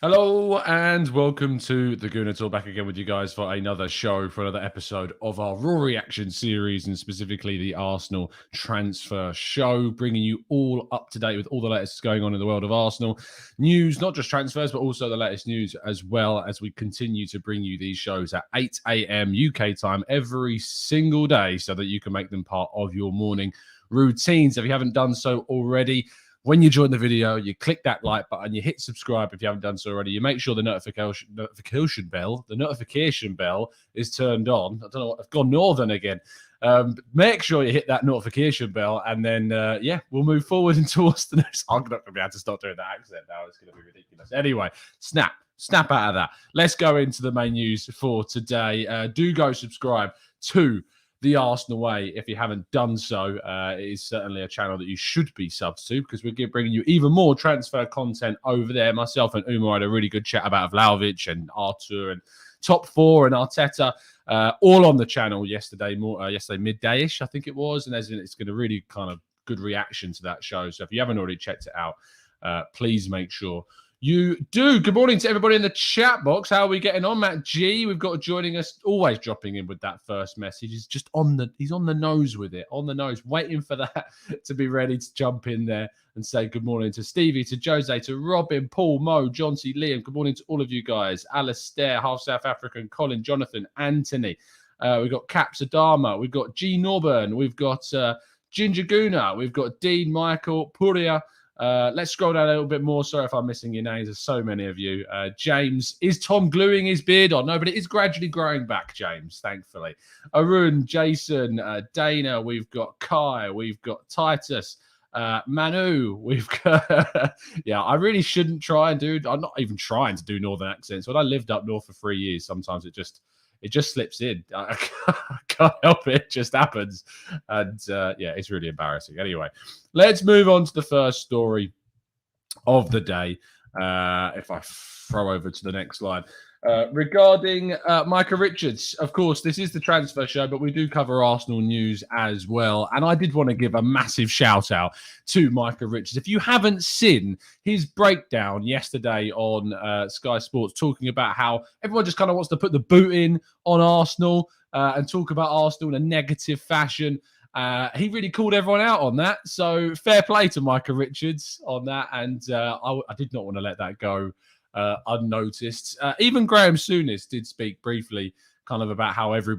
Hello and welcome to the Gooner Talk, back again with you guys for another show, for another episode of our Raw Reaction series, and specifically the Arsenal transfer show, bringing you all up to date with all the latest going on in the world of Arsenal news, not just transfers, but also the latest news as well, as we continue to bring you these shows at 8 a.m. UK time every single day so that you can make them part of your morning routines. If you haven't done so already, when you join the video, you click that like button, you hit subscribe if you haven't done so already. You make sure the notification bell is turned on. I don't know what, I've gone northern again. Make sure you hit that notification bell, and then we'll move forward and towards the next. I'm not going to be able to stop doing that accent now. It's going to be ridiculous. Anyway, snap out of that. Let's go into the main news for today. Do go subscribe to The Arsenal Way if you haven't done so. It is certainly a channel that you should be subbed to, because we're bringing you even more transfer content over there. Myself and Umar had a really good chat about Vlahovic and Arthur and top four and Arteta, all on the channel yesterday midday-ish, I think it was, and it's going to really kind of good reaction to that show. So if you haven't already checked it out, please make sure you do. Good morning to everybody in the chat box. How are we getting on? Matt G, we've got joining us, always dropping in with that first message. He's just he's on the nose with it, on the nose, waiting for that to be ready to jump in there and say good morning to Stevie, to Jose, to Robin, Paul, Mo, John C. Liam. Good morning to all of you guys. Alistair, half South African, Colin, Jonathan, Anthony. We've got Caps Adama. We've got G. Norburn. We've got Ginger Gooner. We've got Dean, Michael, Puria. Let's scroll down a little bit more. Sorry if I'm missing your names. There's so many of you. James, is Tom gluing his beard on? No, but it is gradually growing back, James, thankfully. Arun, Jason, Dana, we've got Kai, we've got Titus, Manu, we've got... yeah, I really shouldn't try and do... I'm not even trying to do northern accents. When I lived up north for 3 years, sometimes it just slips in. I can't help it. It just happens. And it's really embarrassing. Anyway, let's move on to the first story of the day. If I throw over to the next slide. Regarding Micah Richards, of course, this is the transfer show, but we do cover Arsenal news as well. And I did want to give a massive shout out to Micah Richards. If you haven't seen his breakdown yesterday on Sky Sports, talking about how everyone just kind of wants to put the boot in on Arsenal and talk about Arsenal in a negative fashion. He really called everyone out on that. So fair play to Micah Richards on that. And I did not want to let that go unnoticed. Even Graham Souness did speak briefly kind of about how every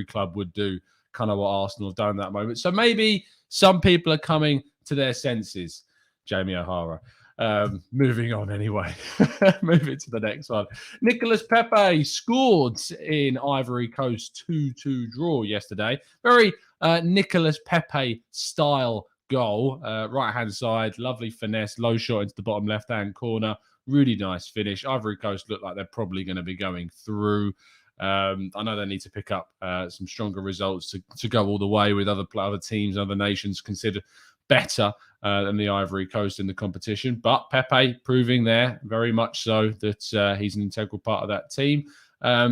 club would do kind of what Arsenal have done at that moment. So maybe some people are coming to their senses. Jamie O'Hara. Moving on anyway. Moving to the next one. Nicolas Pepe scored in Ivory Coast 2-2 draw yesterday. Very Nicolas Pepe style goal. Right-hand side, lovely finesse, low shot into the bottom left-hand corner. Really nice finish. Ivory Coast look like they're probably going to be going through. I know they need to pick up some stronger results to go all the way with other teams, other nations considered better than the Ivory Coast in the competition. But Pepe proving there very much so that he's an integral part of that team.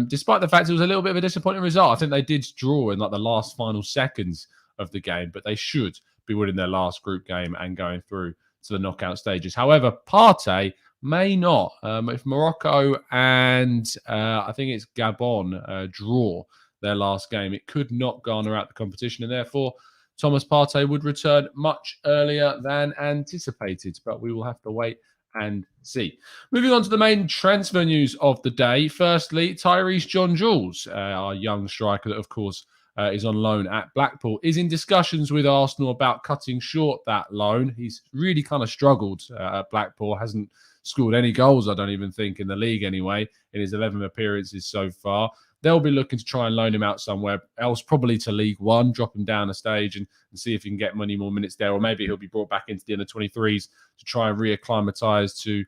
Despite the fact it was a little bit of a disappointing result. I think they did draw in like the last final seconds of the game, but they should be winning their last group game and going through to the knockout stages. However, Partey may not. If Morocco and I think it's Gabon draw their last game, it could not garner out the competition, and therefore Thomas Partey would return much earlier than anticipated. But we will have to wait and see. Moving on to the main transfer news of the day. Firstly, Tyrese John-Jules, our young striker that, of course, is on loan at Blackpool, is in discussions with Arsenal about cutting short that loan. He's really kind of struggled at Blackpool, hasn't scored any goals, I don't even think, in the league anyway, in his 11 appearances so far. They'll be looking to try and loan him out somewhere else, probably to League One, drop him down a stage and see if he can get many more minutes there. Or maybe he'll be brought back into the under-23s to try and reacclimatise to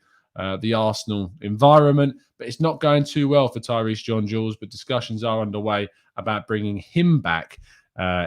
the Arsenal environment. But it's not going too well for Tyrese John-Jules, but discussions are underway about bringing him back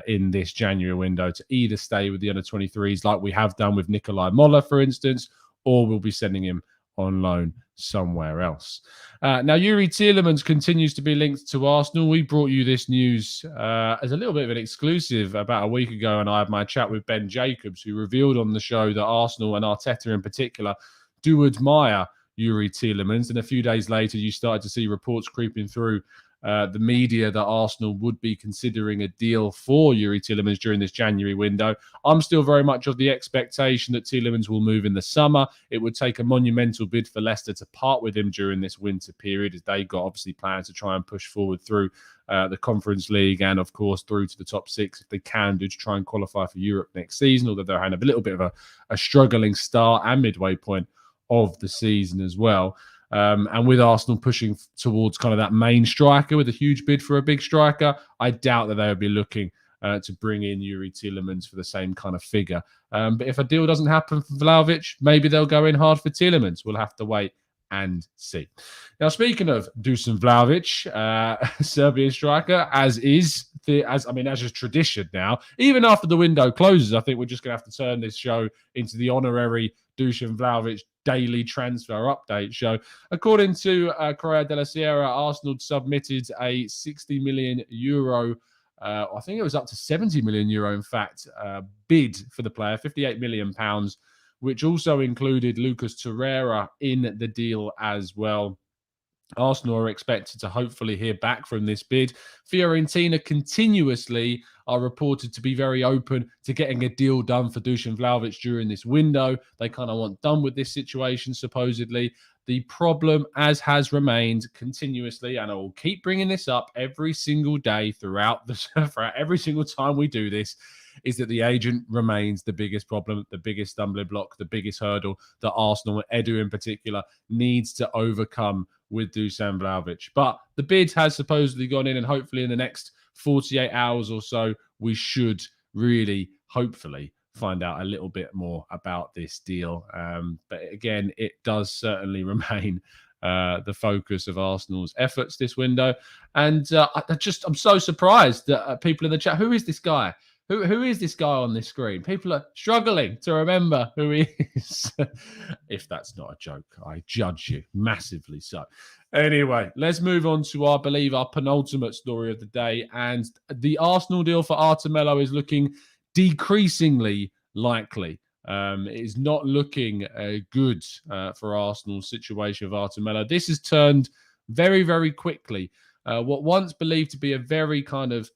in this January window to either stay with the under-23s like we have done with Nikolai Moller, for instance, or we'll be sending him on loan somewhere else. Now, Yuri Tielemans continues to be linked to Arsenal. We brought you this news as a little bit of an exclusive about a week ago, and I had my chat with Ben Jacobs, who revealed on the show that Arsenal and Arteta in particular do admire Youri Tielemans. And a few days later, you started to see reports creeping through the media that Arsenal would be considering a deal for Youri Tielemans during this January window. I'm still very much of the expectation that Tielemans will move in the summer. It would take a monumental bid for Leicester to part with him during this winter period, as they got obviously plans to try and push forward through the Conference League and, of course, through to the top six if they can do to try and qualify for Europe next season, although they're having a little bit of a struggling start and midway point of the season as well. And with Arsenal pushing towards kind of that main striker with a huge bid for a big striker, I doubt that they would be looking to bring in Youri Tielemans for the same kind of figure. But if a deal doesn't happen for Vlahovic, maybe they'll go in hard for Tielemans. We'll have to wait and see. Now, speaking of Dusan Vlahovic, Serbian striker, as is tradition now, even after the window closes, I think we're just going to have to turn this show into the honorary Dusan Vlahovic daily transfer update show. According to Corriere della Sera, Arsenal submitted a 60 million euro, I think it was up to 70 million euro, in fact, bid for the player, 58 million pounds, which also included Lucas Torreira in the deal as well. Arsenal are expected to hopefully hear back from this bid. Fiorentina continuously are reported to be very open to getting a deal done for Dusan Vlahovic during this window. They kind of want done with this situation, supposedly. The problem, as has remained continuously, and I will keep bringing this up every single day throughout every single time we do this, is that the agent remains the biggest problem, the biggest stumbling block, the biggest hurdle that Arsenal, and Edu in particular, needs to overcome with Dusan Vlahovic. But the bid has supposedly gone in, and hopefully in the next 48 hours or so, we should really, hopefully, find out a little bit more about this deal. But again, it does certainly remain the focus of Arsenal's efforts this window. And I'm so surprised that people in the chat, who is this guy? Who is this guy on this screen? People are struggling to remember who he is. If that's not a joke, I judge you massively so. Anyway, let's move on to our penultimate story of the day. And the Arsenal deal for Arthur Melo is looking decreasingly likely. It is not looking good for Arsenal's situation of Arthur Melo. This has turned very, very quickly. What once believed to be a very kind of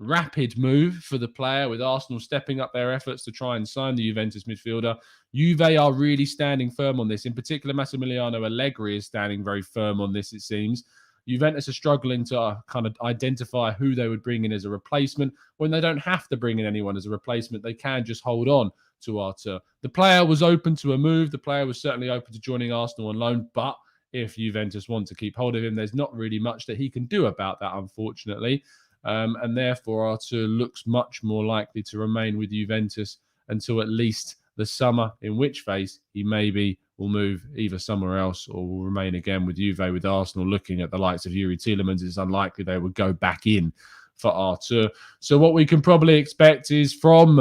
rapid move for the player, with Arsenal stepping up their efforts to try and sign the Juventus midfielder. Juve are really standing firm on this. In particular, Massimiliano Allegri is standing very firm on this, it seems. Juventus are struggling to kind of identify who they would bring in as a replacement. When they don't have to bring in anyone as a replacement, they can just hold on to Arthur. The player was open to a move. The player was certainly open to joining Arsenal on loan, but if Juventus want to keep hold of him, there's not really much that he can do about that, unfortunately. And therefore, Arthur looks much more likely to remain with Juventus until at least the summer, in which phase he maybe will move either somewhere else or will remain again with Juve. With Arsenal looking at the likes of Youri Tielemans, it's unlikely they would go back in for Arthur. So what we can probably expect is from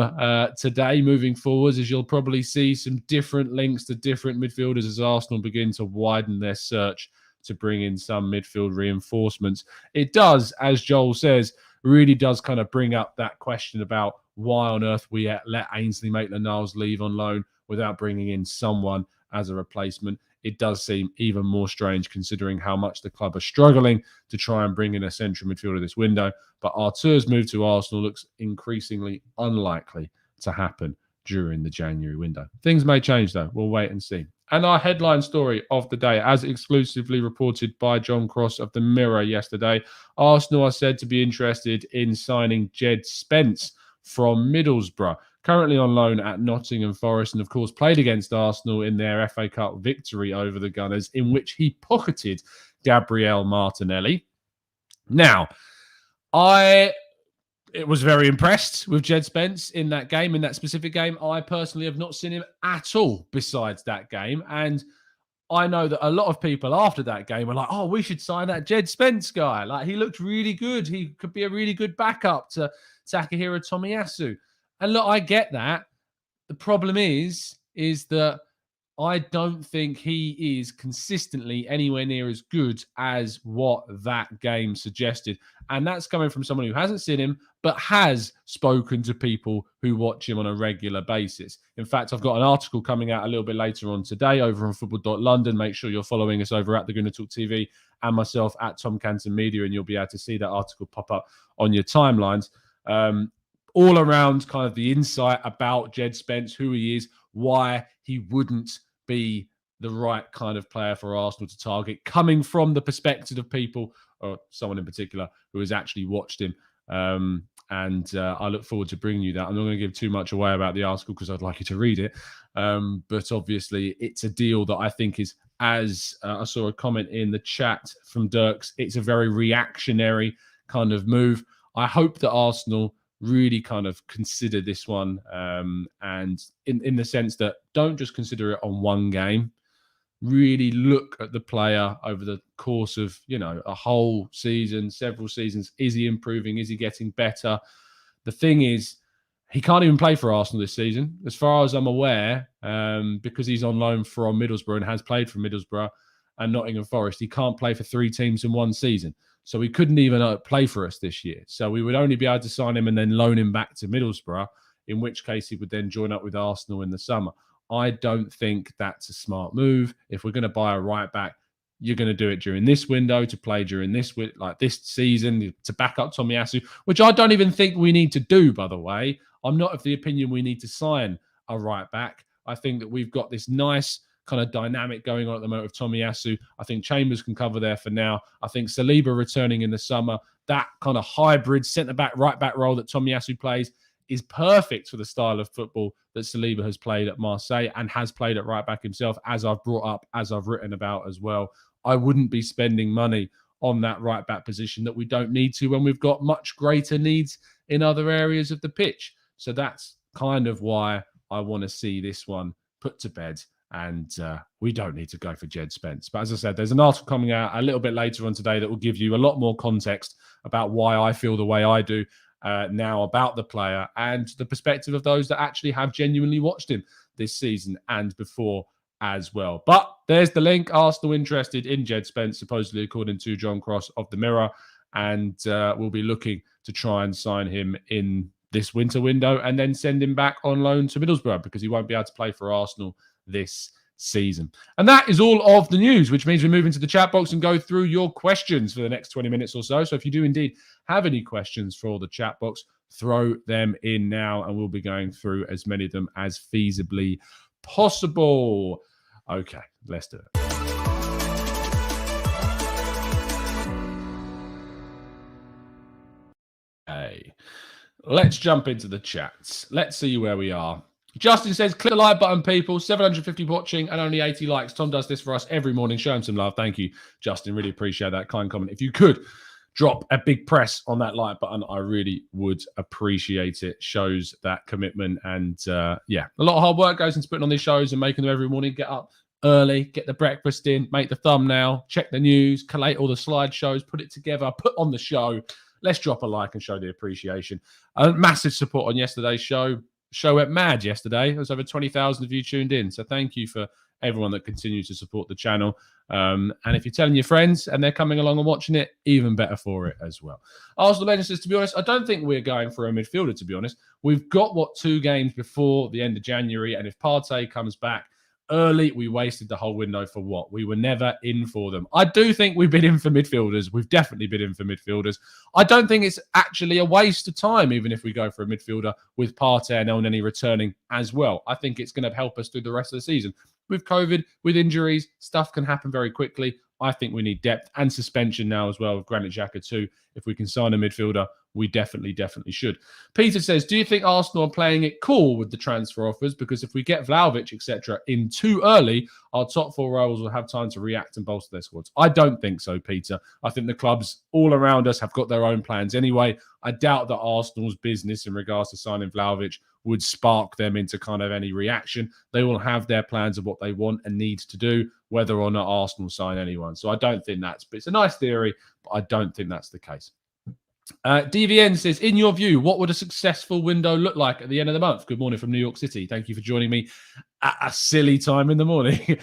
today moving forwards is you'll probably see some different links to different midfielders as Arsenal begin to widen their search to bring in some midfield reinforcements. It does, as Joel says, really does kind of bring up that question about why on earth we let Ainsley Maitland-Niles leave on loan without bringing in someone as a replacement. It does seem even more strange considering how much the club are struggling to try and bring in a central midfielder this window. But Arthur's move to Arsenal looks increasingly unlikely to happen during the January window. Things may change, though. We'll wait and see. And our headline story of the day, as exclusively reported by John Cross of the Mirror yesterday, Arsenal are said to be interested in signing Djed Spence from Middlesbrough, currently on loan at Nottingham Forest, and of course played against Arsenal in their FA Cup victory over the Gunners, in which he pocketed Gabriel Martinelli. Now, I was very impressed with Djed Spence in that game, in that specific game. I personally have not seen him at all besides that game. And I know that a lot of people after that game were like, oh, we should sign that Djed Spence guy. Like, he looked really good. He could be a really good backup to Takahiro Tomiyasu. And look, I get that. The problem is that I don't think he is consistently anywhere near as good as what that game suggested. And that's coming from someone who hasn't seen him, but has spoken to people who watch him on a regular basis. In fact, I've got an article coming out a little bit later on today over on football.london. Make sure you're following us over at the Gooner Talk TV and myself at Tom Canton Media, and you'll be able to see that article pop up on your timelines. All around kind of the insight about Djed Spence, who he is, why he wouldn't be the right kind of player for Arsenal to target, coming from the perspective of people, or someone in particular, who has actually watched him. I look forward to bringing you that. I'm not going to give too much away about the article because I'd like you to read it. But obviously, it's a deal that I think is, as I saw a comment in the chat from Dirks, it's a very reactionary kind of move. I hope that Arsenal really kind of consider this one, and in the sense that don't just consider it on one game. Really look at the player over the course of, a whole season, several seasons. Is he improving? Is he getting better? The thing is, he can't even play for Arsenal this season, as far as I'm aware, because he's on loan from Middlesbrough and has played for Middlesbrough and Nottingham Forest. He can't play for 3 teams in one season. So he couldn't even play for us this year. So we would only be able to sign him and then loan him back to Middlesbrough, in which case he would then join up with Arsenal in the summer. I don't think that's a smart move. If we're going to buy a right back, you're going to do it during this window, to play during this season, to back up Tomiyasu, which I don't even think we need to do, by the way. I'm not of the opinion we need to sign a right back. I think that we've got this nice kind of dynamic going on at the moment of Tomiyasu. I think Chambers can cover there for now. I think Saliba returning in the summer, that kind of hybrid centre-back, right-back role that Tomiyasu plays is perfect for the style of football that Saliba has played at Marseille and has played at right-back himself, as I've brought up, as I've written about as well. I wouldn't be spending money on that right-back position that we don't need to when we've got much greater needs in other areas of the pitch. So that's kind of why I want to see this one put to bed. And we don't need to go for Djed Spence. But as I said, there's an article coming out a little bit later on today that will give you a lot more context about why I feel the way I do now about the player, and the perspective of those that actually have genuinely watched him this season and before as well. But there's the link. Arsenal interested in Djed Spence, supposedly, according to John Cross of the Mirror. And we'll be looking to try and sign him in this winter window and then send him back on loan to Middlesbrough, because he won't be able to play for Arsenal this season. And that is all of the news, which means we move into the chat box and go through your questions for the next 20 minutes or so. So if you do indeed have any questions for the chat box, throw them in now, and we'll be going through as many of them as feasibly possible. Okay, let's do it. Hey, let's jump into the chats. Let's see where we are. Justin says, click the like button, people. 750 watching and only 80 likes. Tom does this for us every morning. Show him some love. Thank you, Justin. Really appreciate that kind comment. If you could drop a big press on that like button, I really would appreciate it. Shows that commitment. And yeah, a lot of hard work goes into putting on these shows and making them every morning. Get up early, get the breakfast in, make the thumbnail, check the news, collate all the slideshows, put it together, put on the show. Let's drop a like and show the appreciation. Massive support on yesterday's show. Show went mad yesterday. There was over 20,000 of you tuned in. So thank you for everyone that continues to support the channel. And if you're telling your friends and they're coming along and watching it, even better for it as well. Arsenal Legend says, to be honest, I don't think we're going for a midfielder, to be honest. We've got, 2 games before the end of January. And if Partey comes back early, we wasted the whole window for what? We were never in for them. I do think we've been in for midfielders. We've definitely been in for midfielders. I don't think it's actually a waste of time, even if we go for a midfielder with Partey and Elneny returning as well. I think it's going to help us through the rest of the season. With COVID, with injuries, stuff can happen very quickly. I think we need depth and suspension now as well with Granit Xhaka too. If we can sign a midfielder, we definitely should. Peter says, do you think Arsenal are playing it cool with the transfer offers? Because if we get Vlahovic, etc., in too early, our top 4 rivals will have time to react and bolster their squads. I don't think so, Peter. I think the clubs all around us have got their own plans anyway. I doubt that Arsenal's business in regards to signing Vlahovic would spark them into kind of any reaction. They will have their plans of what they want and need to do, whether or not Arsenal sign anyone. So I don't think it's a nice theory, but I don't think that's the case. DVN says, in your view, what would a successful window look like at the end of the month? Good morning from New York City. Thank you for joining me at a silly time in the morning.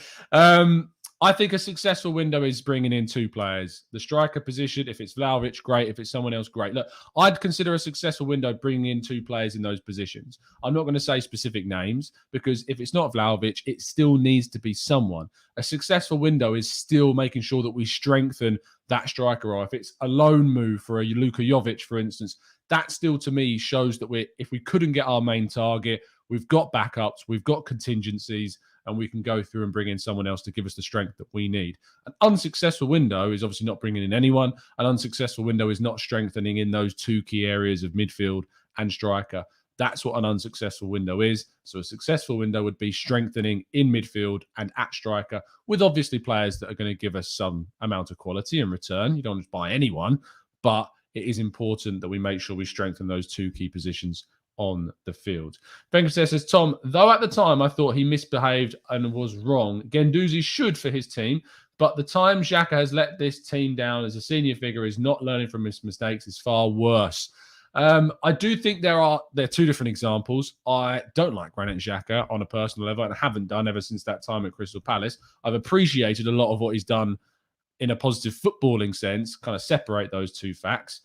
I think a successful window is bringing in 2 players. The striker position, if it's Vlahovic, great. If it's someone else, great. Look, I'd consider a successful window bringing in 2 players in those positions. I'm not going to say specific names because if it's not Vlahovic, it still needs to be someone. A successful window is still making sure that we strengthen that striker. Or if it's a loan move for a Luka Jovic, for instance, that still to me shows that if we couldn't get our main target, we've got backups, we've got contingencies, and we can go through and bring in someone else to give us the strength that we need. An unsuccessful window is obviously not bringing in anyone. An unsuccessful window is not strengthening in those 2 key areas of midfield and striker. That's what an unsuccessful window is. So a successful window would be strengthening in midfield and at striker with obviously players that are going to give us some amount of quality in return. You don't just buy anyone, but it is important that we make sure we strengthen those 2 key positions on the field. Benker says, Tom, though at the time I thought he misbehaved and was wrong, Guendouzi should for his team, but the time Xhaka has let this team down as a senior figure is not learning from his mistakes is far worse. I do think there are 2 different examples. I don't like Granit Xhaka on a personal level and haven't done ever since that time at Crystal Palace. I've appreciated a lot of what he's done in a positive footballing sense, kind of separate those 2 facts.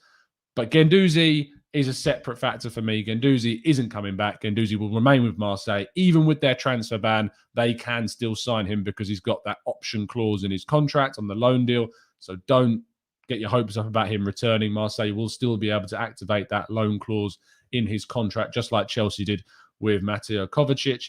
But Guendouzi is a separate factor for me. Guendouzi isn't coming back. Guendouzi will remain with Marseille. Even with their transfer ban, they can still sign him because he's got that option clause in his contract on the loan deal. So don't get your hopes up about him returning. Marseille will still be able to activate that loan clause in his contract, just like Chelsea did with Mateo Kovacic.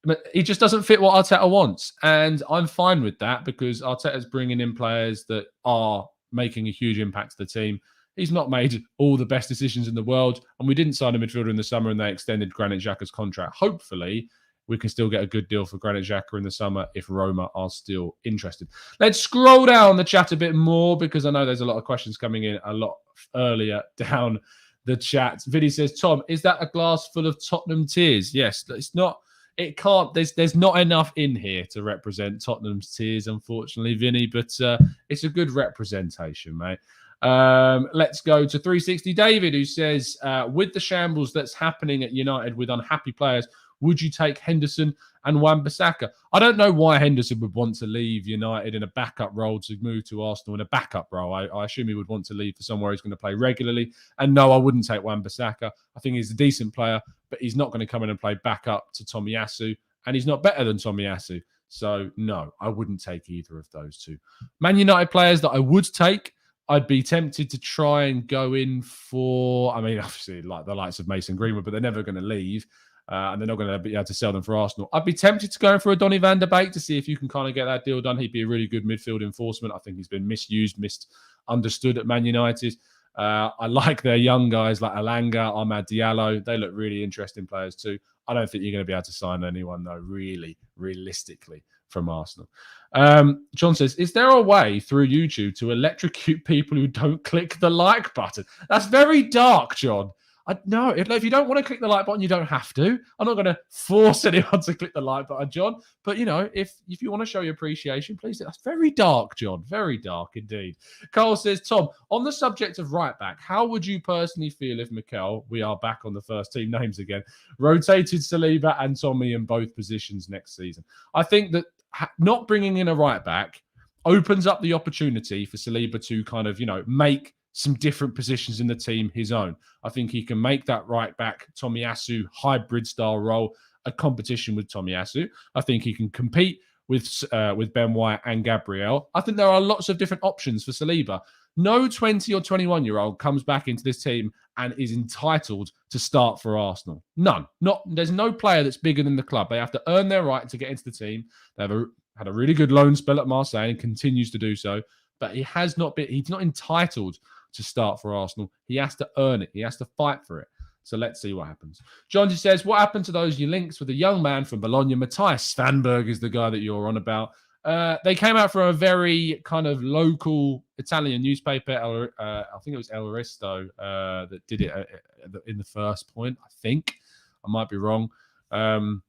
But he just doesn't fit what Arteta wants. And I'm fine with that because Arteta's bringing in players that are making a huge impact to the team. He's not made all the best decisions in the world, and we didn't sign a midfielder in the summer and they extended Granit Xhaka's contract. Hopefully, we can still get a good deal for Granit Xhaka in the summer if Roma are still interested. Let's scroll down the chat a bit more because I know there's a lot of questions coming in a lot earlier down the chat. Vinny says, Tom, is that a glass full of Tottenham tears? Yes, it's not. It can't. There's not enough in here to represent Tottenham's tears, unfortunately, Vinny, but it's a good representation, mate. Let's go to 360 David, who says, with the shambles that's happening at United with unhappy players, would you take Henderson and Wan-Bissaka? I don't know why Henderson would want to leave United in a backup role to move to Arsenal in a backup role. I assume he would want to leave for somewhere he's going to play regularly. And no, I wouldn't take Wan-Bissaka. I think he's a decent player, but he's not going to come in and play backup to Tomiyasu, and he's not better than Tomiyasu. So no, I wouldn't take either of those 2. Man United players that I would take, I'd be tempted to try and go in for, I mean, obviously, like the likes of Mason Greenwood, but they're never going to leave. And they're not going to be able to sell them for Arsenal. I'd be tempted to go in for a Donny van der Beek to see if you can kind of get that deal done. He'd be a really good midfield enforcement. I think he's been misused, misunderstood at Man United. I like their young guys like Alanga, Ahmad Diallo. They look really interesting players too. I don't think you're going to be able to sign anyone, though, really, realistically, from Arsenal. John says, is there a way through YouTube to electrocute people who don't click the like button? That's very dark, John. No, if you don't want to click the like button, you don't have to. I'm not going to force anyone to click the like button, John. But, you know, if you want to show your appreciation, please do. That's very dark, John. Very dark indeed. Carl says, Tom, on the subject of right back, how would you personally feel if Mikel, we are back on the first team names again, rotated Saliba and Tommy in both positions next season? I think that not bringing in a right back opens up the opportunity for Saliba to kind of, make some different positions in the team his own. I think he can make that right back Tomiyasu hybrid style role a competition with Tomiyasu. I think he can compete with Ben White and Gabriel. I think there are lots of different options for Saliba. No 20 or 21-year-old comes back into this team and is entitled to start for Arsenal. None. There's no player that's bigger than the club. They have to earn their right to get into the team. They have had a really good loan spell at Marseille and continues to do so. But he's not entitled to start for Arsenal. He has to earn it. He has to fight for it. So let's see what happens. John just says, what happened to those links with the young man from Bologna? Matthias Svanberg is the guy that you're on about. They came out from a very kind of local Italian newspaper. I think it was El Risto that did it in the first point, I think. I might be wrong. And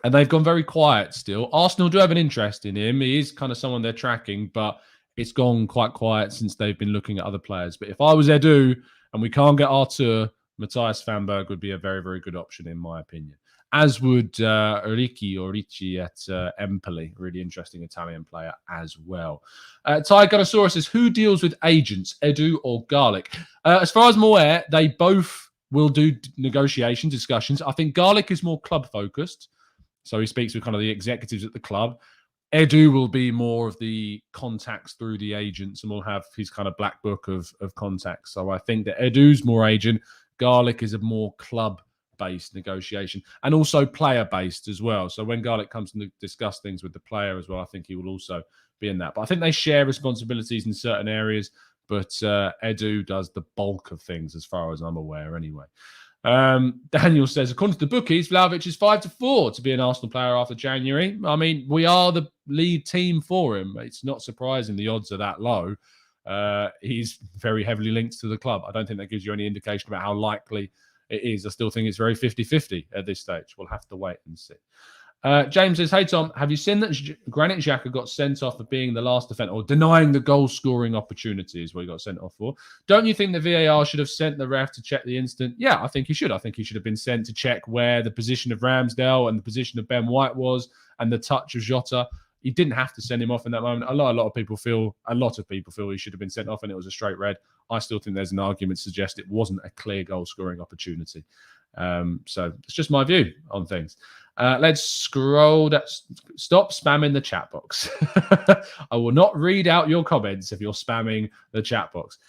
they've gone very quiet still. Arsenal do have an interest in him. He is kind of someone they're tracking, but it's gone quite quiet since they've been looking at other players. But if I was Edu and we can't get Arthur, Matthias Vanberg would be a very, very good option, in my opinion. As would Ricci at Empoli, really interesting Italian player as well. Ty Gunnosaurus says, who deals with agents, Edu or Garlic? As far as I'm aware, they both will do negotiation discussions. I think Garlic is more club-focused, so he speaks with kind of the executives at the club. Edu will be more of the contacts through the agents and will have his kind of black book of contacts. So I think that Edu's more agent, Garlic is a more club-based negotiation and also player-based as well. So when Garlic comes to discuss things with the player as well, I think he will also be in that. But I think they share responsibilities in certain areas, but Edu does the bulk of things as far as I'm aware anyway. Daniel says, according to the bookies, Vlahovic is 5-4 to be an Arsenal player after January. I mean, we are the lead team for him. It's not surprising the odds are that low. He's very heavily linked to the club. I don't think that gives you any indication about how likely it is. I still think it's very 50-50 at this stage. We'll have to wait and see. James says, hey, Tom, have you seen that Granit Xhaka got sent off for being the last defender or denying the goal-scoring opportunity is what he got sent off for? Don't you think the VAR should have sent the ref to check the incident? Yeah, I think he should. I think he should have been sent to check where the position of Ramsdale and the position of Ben White was and the touch of Jota. He didn't have to send him off in that moment. A lot of people feel he should have been sent off and it was a straight red. I still think there's an argument to suggest it wasn't a clear goal-scoring opportunity. So it's just my view on things. Let's scroll. Stop spamming the chat box. I will not read out your comments if you're spamming the chat box.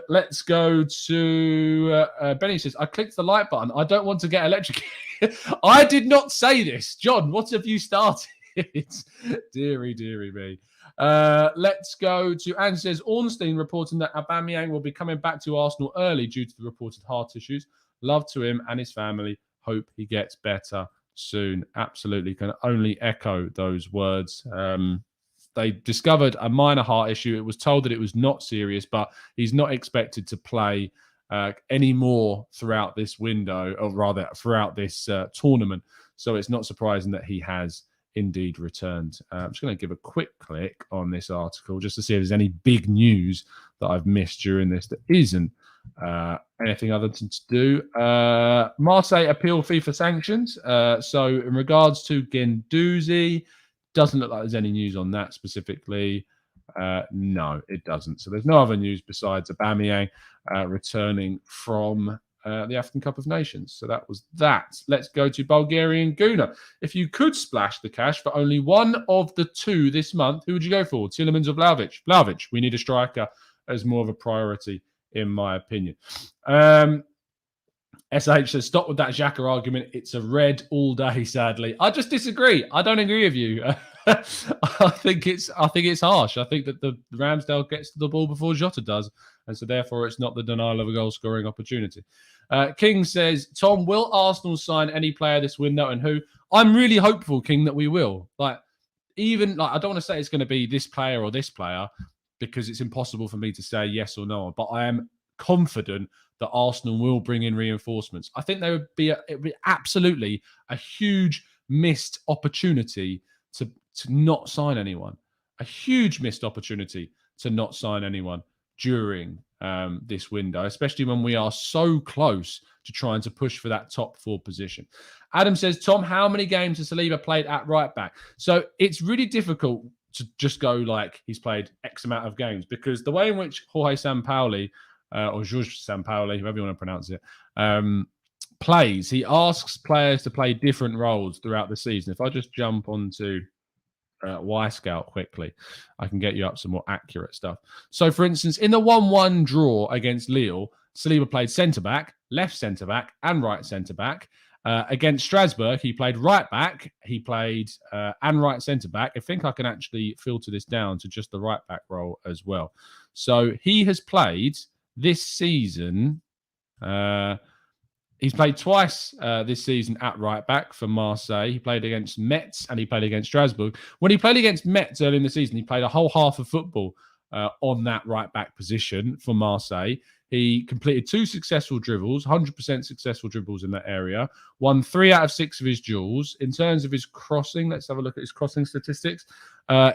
Let's go to Benny says, I clicked the like button. I don't want to get electrocuted. I did not say this. John, what have you started? Deary me. Let's go to Anne says, Ornstein reporting that Aubameyang will be coming back to Arsenal early due to the reported heart issues. Love to him and his family. Hope he gets better soon. Absolutely. Can only echo those words. They discovered a minor heart issue. It was told that it was not serious, but he's not expected to play any more throughout this window, or rather throughout this tournament. So it's not surprising that he has indeed returned. I'm just going to give a quick click on this article just to see if there's any big news that I've missed during this that isn't anything other than to do. Marseille appeal FIFA sanctions. So in regards to Guendouzi, doesn't look like there's any news on that specifically. No, it doesn't. So there's no other news besides Aubameyang returning from the African Cup of Nations. So that was that. Let's go to Bulgarian Gooner. If you could splash the cash for only one of the two this month, who would you go for? Tielemans or Vlahovic? Vlahovic. We need a striker as more of a priority, in my opinion. SH says, stop with that Xhaka argument. It's a red all day, sadly. I just disagree. I don't agree with you. I think it's harsh. I think that the Ramsdale gets to the ball before Jota does. And so therefore it's not the denial of a goal scoring opportunity. King says, Tom, will Arsenal sign any player this window and who? I'm really hopeful, King, that we will. I don't want to say it's going to be this player or this player because it's impossible for me to say yes or no. But I am confident that Arsenal will bring in reinforcements. I think it would be absolutely a huge missed opportunity to not sign anyone. A huge missed opportunity to not sign anyone during this window, especially when we are so close to trying to push for that top 4 position. Adam says, Tom, how many games has Saliba played at right back? So it's really difficult to just go like he's played X amount of games because the way in which Jorge Sampaoli or Jorge Sampaoli, however you want to pronounce it, plays, he asks players to play different roles throughout the season. If I just jump onto Y-Scout quickly, I can get you up some more accurate stuff. So, for instance, in the 1-1 draw against Lille, Saliba played centre-back, left centre-back, and right centre-back. Against Strasbourg, he played right-back, he played and right centre-back. I think I can actually filter this down to just the right-back role as well. So, he has played this season... he's played twice this season at right back for Marseille. He played against Metz and he played against Strasbourg. When he played against Metz early in the season, he played a whole half of football on that right back position for Marseille. He completed 2 successful dribbles, 100% successful dribbles in that area, won 3 out of 6 of his duels. In terms of his crossing, let's have a look at his crossing statistics.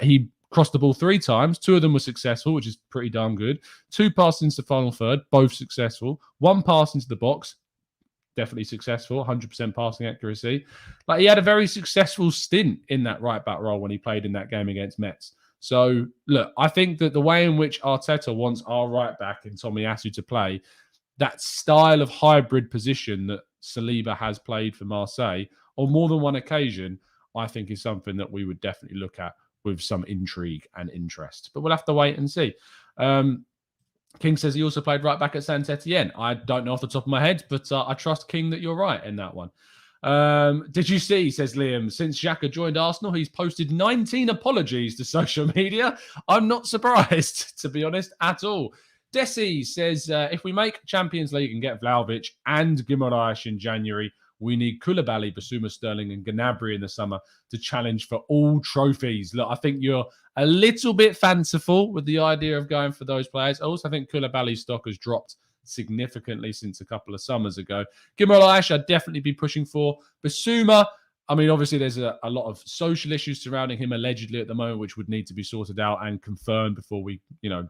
He crossed the ball 3 times. 2 of them were successful, which is pretty darn good. 2 passes into the final third, both successful. 1 pass into the box, definitely successful, 100% passing accuracy. Like, he had a very successful stint in that right back role when he played in that game against Metz. So, look, I think that the way in which Arteta wants our right back and Tomiyasu to play, that style of hybrid position that Saliba has played for Marseille on more than one occasion, I think is something that we would definitely look at with some intrigue and interest. But we'll have to wait and see. King says he also played right back at Saint Etienne. I don't know off the top of my head, but I trust King that you're right in that one. Did you see, says Liam, since Xhaka joined Arsenal, he's posted 19 apologies to social media. I'm not surprised, to be honest, at all. Desi says, if we make Champions League and get Vlahovic and Guimaraes in January, we need Koulibaly, Basuma, Sterling and Gnabry in the summer to challenge for all trophies. Look, I think you're a little bit fanciful with the idea of going for those players. I also think Koulibaly's stock has dropped significantly since a couple of summers ago. Guimaraes, I'd definitely be pushing for. Basuma, I mean, obviously there's a lot of social issues surrounding him allegedly at the moment, which would need to be sorted out and confirmed before we,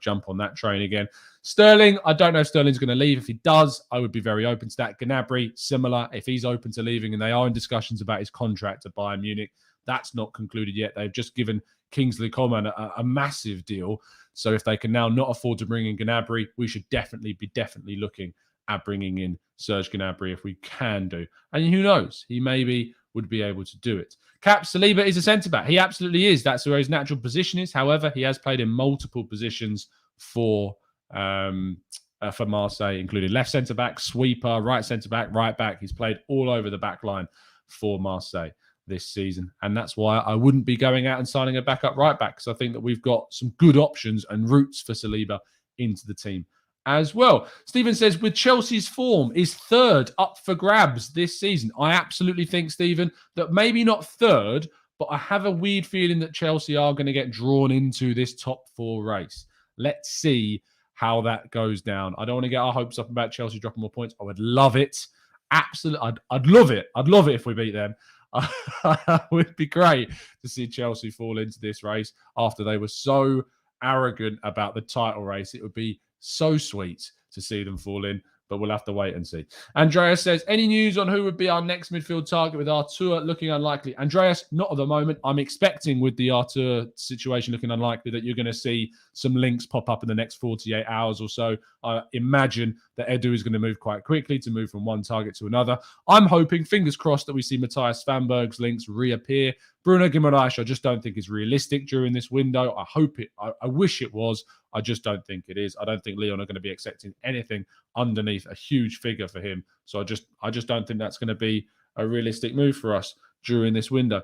jump on that train again. Sterling, I don't know if Sterling's going to leave. If he does, I would be very open to that. Gnabry, similar. If he's open to leaving, and they are in discussions about his contract at Bayern Munich, that's not concluded yet. They've just given Kingsley Coman a massive deal. So if they can now not afford to bring in Gnabry, we should definitely be looking at bringing in Serge Gnabry if we can do. And who knows? He maybe would be able to do it. Cap, Saliba is a centre-back. He absolutely is. That's where his natural position is. However, he has played in multiple positions for Marseille, including left centre-back, sweeper, right centre-back, right back. He's played all over the back line for Marseille this season. And that's why I wouldn't be going out and signing a backup right back, because I think that we've got some good options and routes for Saliba into the team as well. Stephen says, with Chelsea's form, is third up for grabs this season? I absolutely think, Stephen, that maybe not third, but I have a weird feeling that Chelsea are going to get drawn into this top 4 race. Let's see how that goes down. I don't want to get our hopes up about Chelsea dropping more points. I would love it. Absolutely. I'd love it. I'd love it if we beat them. It would be great to see Chelsea fall into this race after they were so arrogant about the title race. It would be so sweet to see them fall in, but we'll have to wait and see. Andreas says, any news on who would be our next midfield target with Arthur looking unlikely? Andreas, not at the moment. I'm expecting with the Arthur situation looking unlikely that you're going to see some links pop up in the next 48 hours or so. I imagine that Edu is going to move quite quickly to move from one target to another. I'm hoping, fingers crossed, that we see Matthias Svanberg's links reappear. Bruno Guimaraes, I just don't think is realistic during this window. I wish it was. I just don't think it is. I don't think Lyon are going to be accepting anything underneath a huge figure for him. So I just don't think that's going to be a realistic move for us during this window.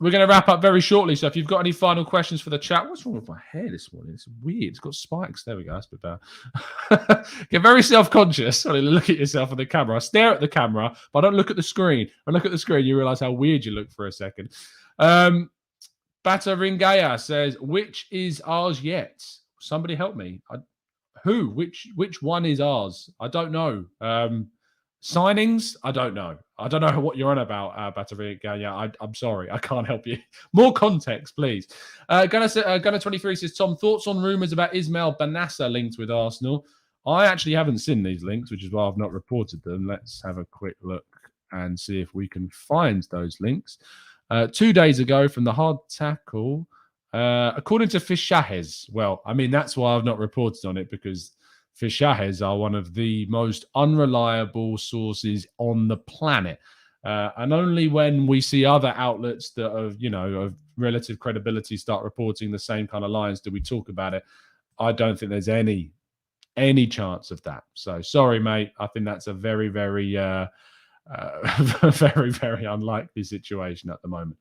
We're going to wrap up very shortly. So if you've got any final questions for the chat, what's wrong with my hair this morning? It's weird. It's got spikes. There we go. That's a bit better. Get very self-conscious. Sorry, look at yourself on the camera. I stare at the camera, but I don't look at the screen. I look at the screen, you realize how weird you look for a second. Bata Ringaya says, which is ours yet? Somebody help me. Who? Which one is ours? I don't know. Signings? I don't know. I don't know what you're on about, Bata Ringaya. I'm sorry. I can't help you. More context, please. Gunner23 says, Tom, thoughts on rumours about Ismail Benassa linked with Arsenal? I actually haven't seen these links, which is why I've not reported them. Let's have a quick look and see if we can find those links. 2 days ago from the Hard Tackle, according to Fishahes, well, I mean, that's why I've not reported on it, because Fishahes are one of the most unreliable sources on the planet. And only when we see other outlets that are, of relative credibility start reporting the same kind of lines do we talk about it. I don't think there's any chance of that. So sorry, mate. I think that's a very, very, very, very unlikely situation at the moment.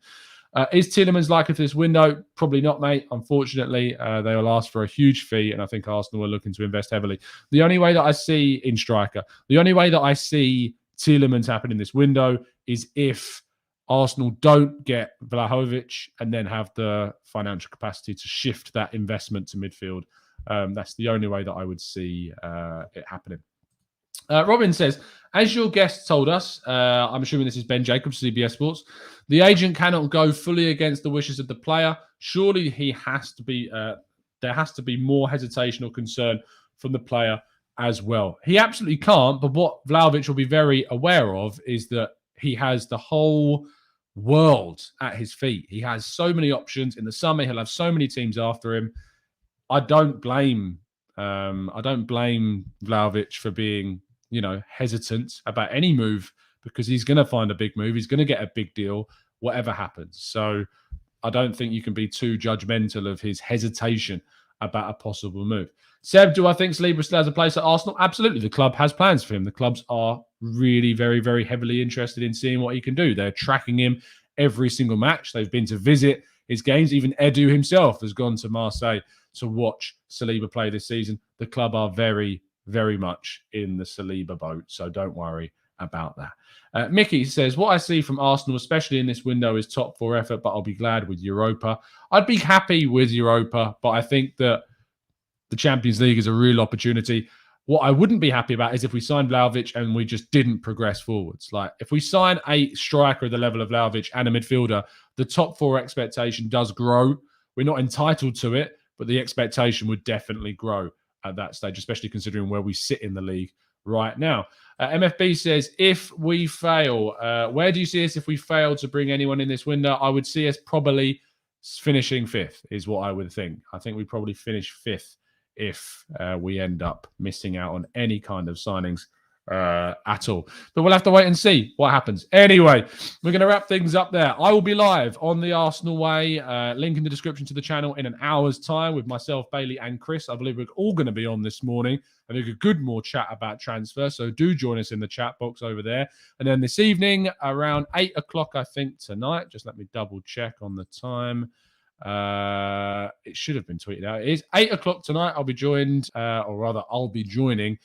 Is Tielemans likely for this window? Probably not, mate. Unfortunately, they will ask for a huge fee, and I think Arsenal are looking to invest heavily. The only way that I see in striker, the only way that I see Tielemans happen in this window is if Arsenal don't get Vlahovic and then have the financial capacity to shift that investment to midfield. That's the only way that I would see it happening. Robin says, As your guest told us, I'm assuming this is Ben Jacobs, CBS Sports, the agent cannot go fully against the wishes of the player. Surely he has to be. There has to be more hesitation or concern from the player as well. He absolutely can't. But what Vlahovic will be very aware of is that he has the whole world at his feet. He has so many options. In the summer, he'll have so many teams after him. I don't blame Vlahovic for being, hesitant about any move, because he's going to find a big move. He's going to get a big deal, whatever happens. So I don't think you can be too judgmental of his hesitation about a possible move. Seb, do I think Saliba still has a place at Arsenal? Absolutely. The club has plans for him. The clubs are really very, very heavily interested in seeing what he can do. They're tracking him every single match. They've been to visit his games. Even Edu himself has gone to Marseille to watch Saliba play this season. The club are very, very much in the Saliba boat, so don't worry about that. Mickey says, what I see from Arsenal, especially in this window, is top 4 effort, but I'll be glad with Europa. I'd be happy with Europa, but I think that the Champions League is a real opportunity. What I wouldn't be happy about is if we signed Vlahovic and we just didn't progress forwards. Like, if we sign a striker at the level of Vlahovic and a midfielder, the top 4 expectation does grow. We're not entitled to it, but the expectation would definitely grow at that stage, especially considering where we sit in the league right now. MFB says, if we fail, where do you see us if we fail to bring anyone in this window? I would see us probably finishing 5th is what I would think. I think we probably finish 5th if we end up missing out on any kind of signings at all. But we'll have to wait and see what happens. Anyway, we're going to wrap things up there. I will be live on the Arsenal Way. Link in the description to the channel in an hour's time with myself, Bailey, and Chris. I believe we're all going to be on this morning. I think a good more chat about transfer. So do join us in the chat box over there. And then this evening around 8 o'clock, I think tonight, just let me double check on the time. It should have been tweeted out. It is 8 o'clock tonight. I'll be joined, or rather, I'll be joining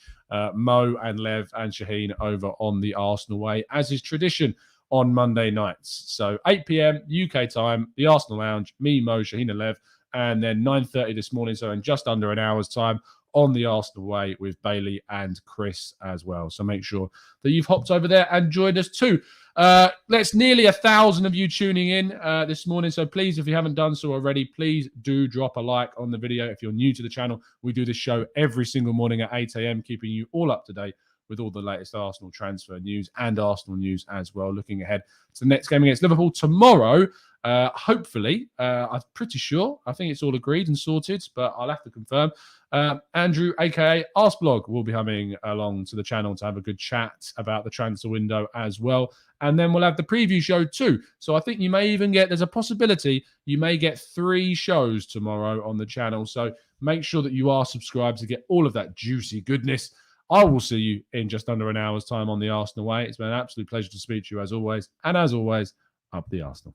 Mo and Lev and Shaheen over on the Arsenal Way, as is tradition on Monday nights. So 8 p.m. UK time, the Arsenal Lounge, me, Mo, Shaheen and Lev, and then 9:30 this morning, so in just under an hour's time, on the Arsenal Way with Bailey and Chris as well. So make sure that you've hopped over there and joined us too. That's nearly 1,000 of you tuning in this morning. So please, if you haven't done so already, please do drop a like on the video. If you're new to the channel, we do this show every single morning at 8 a.m, keeping you all up to date with all the latest Arsenal transfer news and Arsenal news as well. Looking ahead to the next game against Liverpool tomorrow. Hopefully, I'm pretty sure. I think it's all agreed and sorted, but I'll have to confirm. Andrew, aka Arsblog, will be coming along to the channel to have a good chat about the transfer window as well. And then we'll have the preview show too. So I think you may even get, there's a possibility you may get 3 shows tomorrow on the channel. So make sure that you are subscribed to get all of that juicy goodness. I will see you in just under an hour's time on the Arsenal Way. It's been an absolute pleasure to speak to you as always. And as always, up the Arsenal.